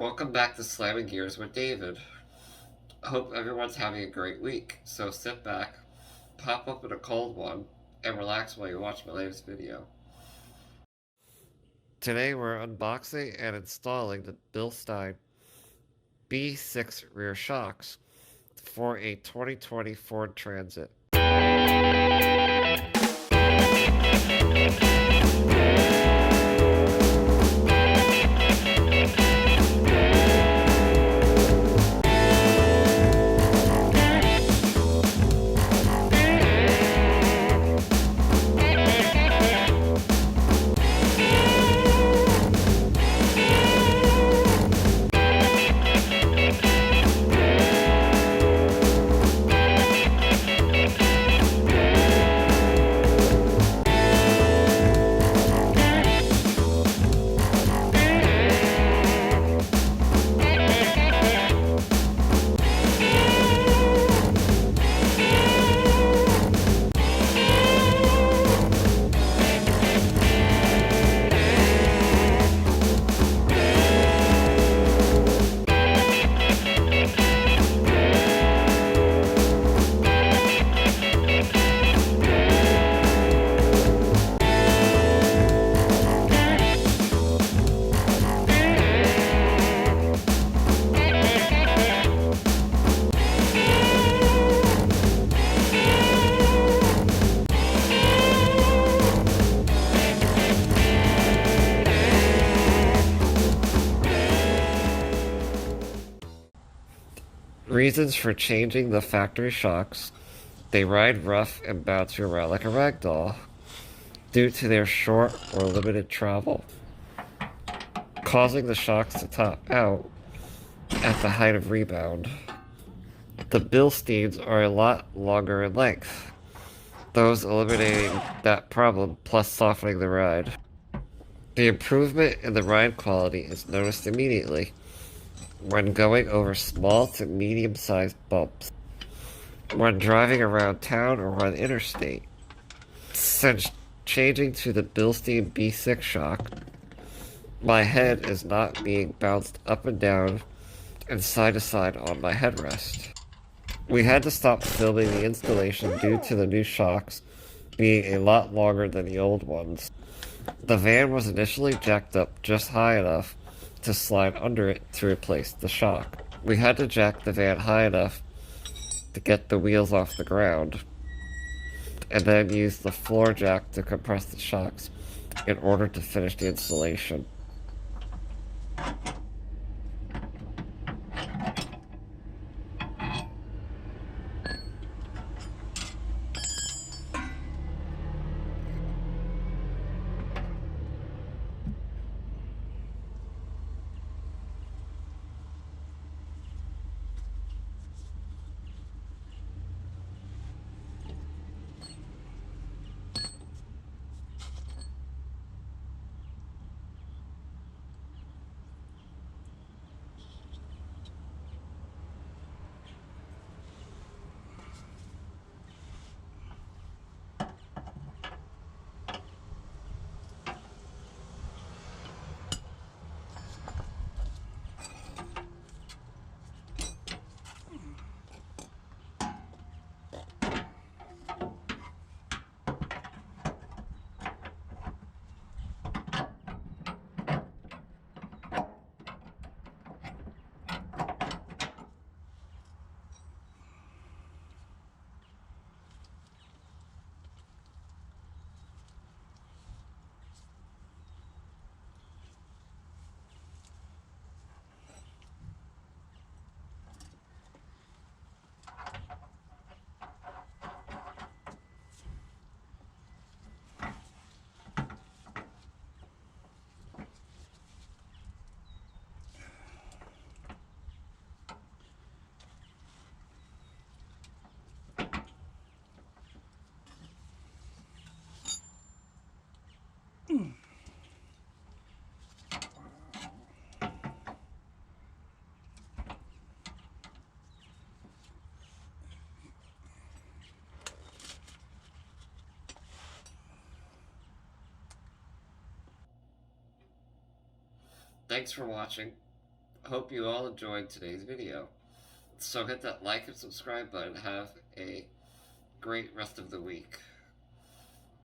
Welcome back to Slamming Gears with David. Hope everyone's having a great week, so sit back, pop open a cold one, and relax while you watch my latest video. Today we're unboxing and installing the Bilstein B6 rear shocks for a 2020 Ford Transit. Reasons for changing the factory shocks: they ride rough and bounce you around like a rag doll due to their short or limited travel, causing the shocks to top out at the height of rebound. The Bilsteins are a lot longer in length, those eliminating that problem plus softening the ride. The improvement in the ride quality is noticed immediately when going over small to medium-sized bumps, when driving around town or on the interstate. Since changing to the Bilstein B6 shock, my head is not being bounced up and down and side to side on my headrest. We had to stop filming the installation due to the new shocks being a lot longer than the old ones. The van was initially jacked up just high enough to slide under it to replace the shock. We had to jack the van high enough to get the wheels off the ground, and then use the floor jack to compress the shocks in order to finish the installation. Thanks for watching. hope you all enjoyed today's video. So hit that like and subscribe button. Have a great rest of the week.